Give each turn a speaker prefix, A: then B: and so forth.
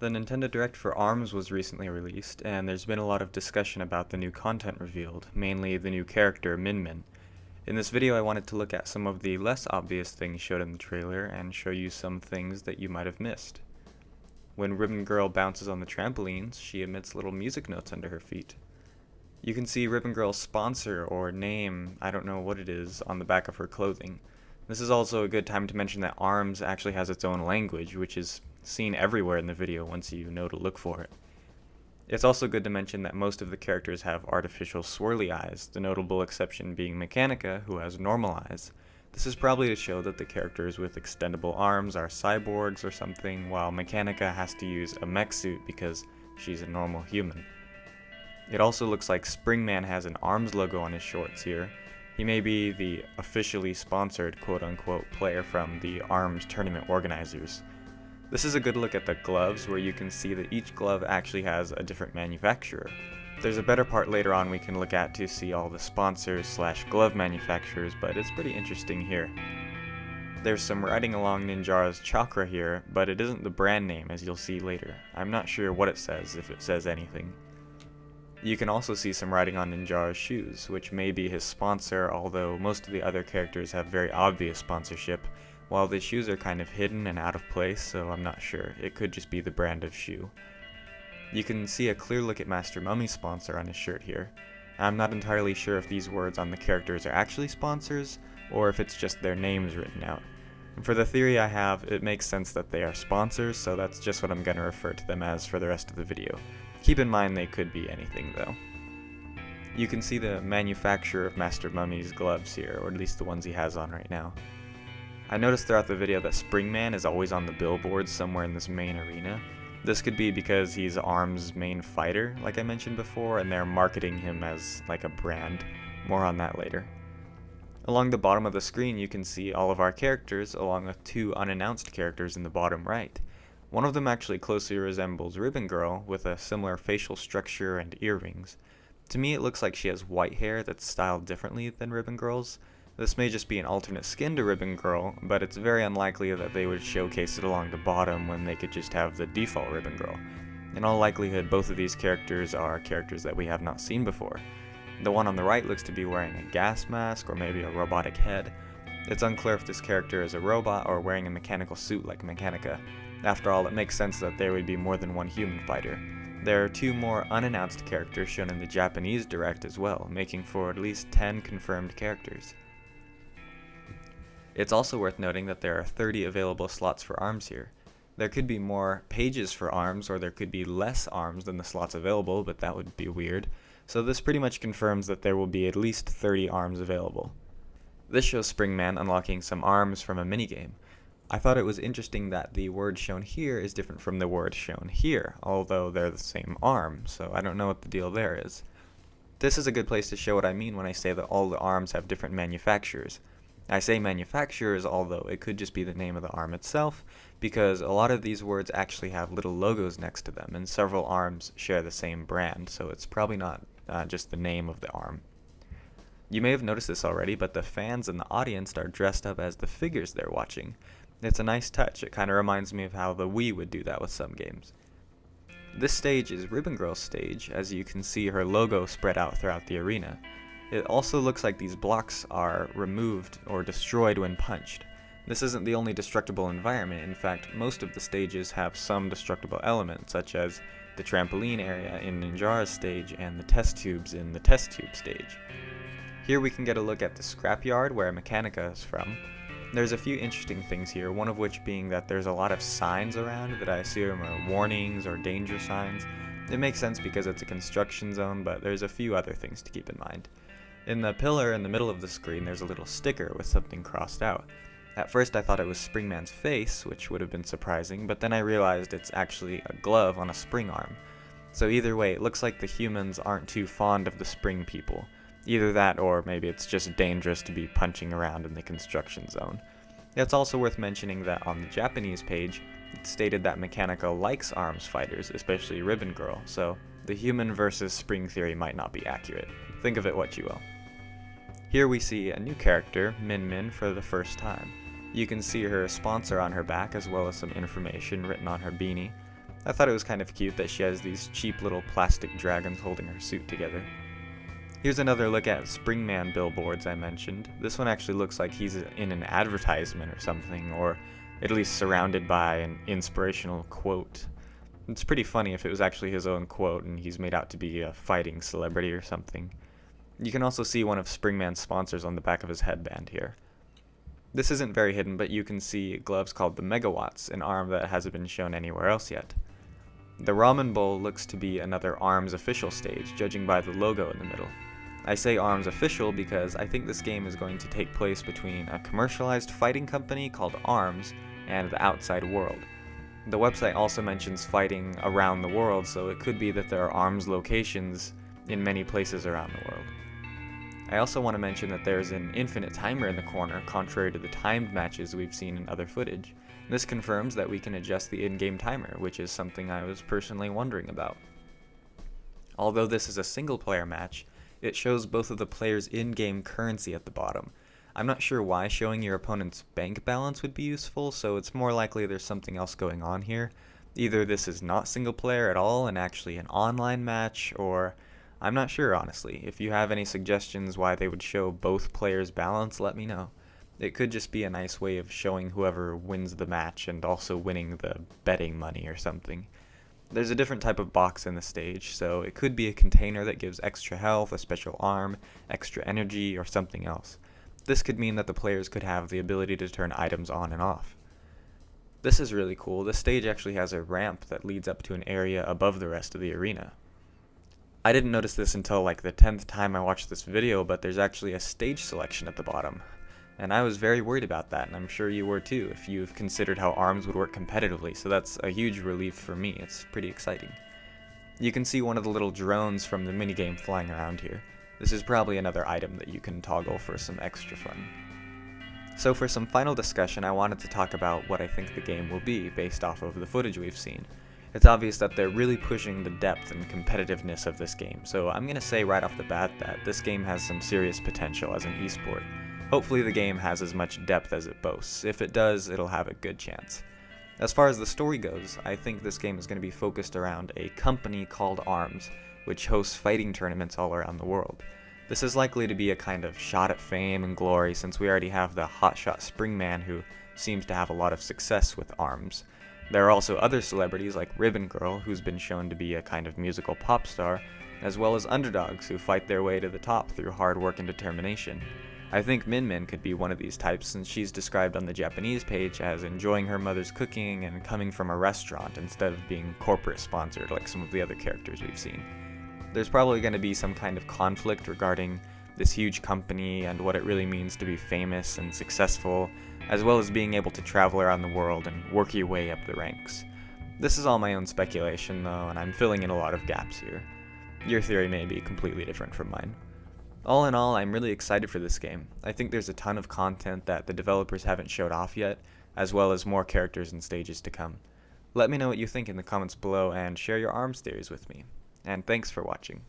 A: The Nintendo Direct for ARMS was recently released, and there's been a lot of discussion about the new content revealed, mainly the new character Min Min. In this video I wanted to look at some of the less obvious things showed in the trailer and show you some things that you might have missed. When Ribbon Girl bounces on the trampolines, she emits little music notes under her feet. You can see Ribbon Girl's sponsor or name, I don't know what it is, on the back of her clothing. This is also a good time to mention that ARMS actually has its own language, which is seen everywhere in the video once you know to look for it. It's also good to mention that most of the characters have artificial swirly eyes, the notable exception being Mechanica, who has normal eyes. This is probably to show that the characters with extendable arms are cyborgs or something, while Mechanica has to use a mech suit because she's a normal human. It also looks like Springman has an ARMS logo on his shorts here. He may be the officially sponsored quote-unquote player from the ARMS tournament organizers. This is a good look at the gloves, where you can see that each glove actually has a different manufacturer. There's a better part later on we can look at to see all the sponsors / glove manufacturers, but it's pretty interesting here. There's some writing along Ninjara's chakra here, but it isn't the brand name as you'll see later. I'm not sure what it says, if it says anything. You can also see some writing on Ninjara's shoes, which may be his sponsor, although most of the other characters have very obvious sponsorship, while the shoes are kind of hidden and out of place, so I'm not sure. It could just be the brand of shoe. You can see a clear look at Master Mummy's sponsor on his shirt here. I'm not entirely sure if these words on the characters are actually sponsors, or if it's just their names written out. And for the theory I have, it makes sense that they are sponsors, so that's just what I'm going to refer to them as for the rest of the video. Keep in mind they could be anything though. You can see the manufacturer of Master Mummy's gloves here, or at least the ones he has on right now. I noticed throughout the video that Springman is always on the billboards somewhere in this main arena. This could be because he's ARMS' main fighter, like I mentioned before, and they're marketing him as like a brand. More on that later. Along the bottom of the screen you can see all of our characters, along with two unannounced characters in the bottom right. One of them actually closely resembles Ribbon Girl, with a similar facial structure and earrings. To me it looks like she has white hair that's styled differently than Ribbon Girl's. This may just be an alternate skin to Ribbon Girl, but it's very unlikely that they would showcase it along the bottom when they could just have the default Ribbon Girl. In all likelihood, both of these characters are characters that we have not seen before. The one on the right looks to be wearing a gas mask or maybe a robotic head. It's unclear if this character is a robot or wearing a mechanical suit like Mechanica. After all, it makes sense that there would be more than one human fighter. There are two more unannounced characters shown in the Japanese Direct as well, making for at least 10 confirmed characters. It's also worth noting that there are 30 available slots for ARMS here. There could be more pages for ARMS, or there could be less ARMS than the slots available, but that would be weird. So this pretty much confirms that there will be at least 30 ARMS available. This shows Springman unlocking some ARMS from a minigame. I thought it was interesting that the word shown here is different from the word shown here, although they're the same arm, so I don't know what the deal there is. This is a good place to show what I mean when I say that all the ARMS have different manufacturers. I say manufacturers, although it could just be the name of the ARM itself, because a lot of these words actually have little logos next to them, and several ARMS share the same brand, so it's probably not just the name of the ARM. You may have noticed this already, but the fans in the audience are dressed up as the figures they're watching. It's a nice touch. It kind of reminds me of how the Wii would do that with some games. This stage is Ribbon Girl's stage, as you can see her logo spread out throughout the arena. It also looks like these blocks are removed or destroyed when punched. This isn't the only destructible environment. In fact, most of the stages have some destructible element, such as the trampoline area in Ninjara's stage and the test tubes in the test tube stage. Here we can get a look at the scrapyard where Mechanica is from. There's a few interesting things here, one of which being that there's a lot of signs around that I assume are warnings or danger signs. It makes sense because it's a construction zone, but there's a few other things to keep in mind. In the pillar in the middle of the screen there's a little sticker with something crossed out. At first I thought it was Springman's face, which would have been surprising, but then I realized it's actually a glove on a spring arm. So either way, it looks like the humans aren't too fond of the spring people. Either that, or maybe it's just dangerous to be punching around in the construction zone. It's also worth mentioning that on the Japanese page, it stated that Mechanica likes ARMS fighters, especially Ribbon Girl, so the human versus spring theory might not be accurate. Think of it what you will. Here we see a new character, Min Min, for the first time. You can see her sponsor on her back, as well as some information written on her beanie. I thought it was kind of cute that she has these cheap little plastic dragons holding her suit together. Here's another look at Springman billboards I mentioned. This one actually looks like he's in an advertisement or something, or at least surrounded by an inspirational quote. It's pretty funny if it was actually his own quote and he's made out to be a fighting celebrity or something. You can also see one of Springman's sponsors on the back of his headband here. This isn't very hidden, but you can see gloves called the Megawatts, an arm that hasn't been shown anywhere else yet. The Ramen Bowl looks to be another ARMS official stage, judging by the logo in the middle. I say ARMS official because I think this game is going to take place between a commercialized fighting company called ARMS and the outside world. The website also mentions fighting around the world, so it could be that there are ARMS locations in many places around the world. I also want to mention that there's an infinite timer in the corner, contrary to the timed matches we've seen in other footage. This confirms that we can adjust the in-game timer, which is something I was personally wondering about. Although this is a single-player match, it shows both of the players' in-game currency at the bottom. I'm not sure why showing your opponent's bank balance would be useful, so it's more likely there's something else going on here. Either this is not single player at all and actually an online match, or I'm not sure honestly. If you have any suggestions why they would show both players' balance, let me know. It could just be a nice way of showing whoever wins the match and also winning the betting money or something. There's a different type of box in the stage, so it could be a container that gives extra health, a special arm, extra energy, or something else. This could mean that the players could have the ability to turn items on and off. This is really cool. This stage actually has a ramp that leads up to an area above the rest of the arena. I didn't notice this until like the 10th time I watched this video, but there's actually a stage selection at the bottom. And I was very worried about that, and I'm sure you were too if you've considered how ARMS would work competitively, so that's a huge relief for me. It's pretty exciting. You can see one of the little drones from the minigame flying around here. This is probably another item that you can toggle for some extra fun. So for some final discussion, I wanted to talk about what I think the game will be based off of the footage we've seen. It's obvious that they're really pushing the depth and competitiveness of this game, so I'm going to say right off the bat that this game has some serious potential as an esport. Hopefully the game has as much depth as it boasts. If it does, it'll have a good chance. As far as the story goes, I think this game is going to be focused around a company called ARMS, which hosts fighting tournaments all around the world. This is likely to be a kind of shot at fame and glory since we already have the hotshot Springman who seems to have a lot of success with ARMS. There are also other celebrities like Ribbon Girl, who's been shown to be a kind of musical pop star, as well as underdogs who fight their way to the top through hard work and determination. I think Min Min could be one of these types since she's described on the Japanese page as enjoying her mother's cooking and coming from a restaurant instead of being corporate sponsored like some of the other characters we've seen. There's probably going to be some kind of conflict regarding this huge company and what it really means to be famous and successful, as well as being able to travel around the world and work your way up the ranks. This is all my own speculation though, and I'm filling in a lot of gaps here. Your theory may be completely different from mine. All in all, I'm really excited for this game. I think there's a ton of content that the developers haven't showed off yet, as well as more characters and stages to come. Let me know what you think in the comments below and share your ARMS theories with me. And thanks for watching.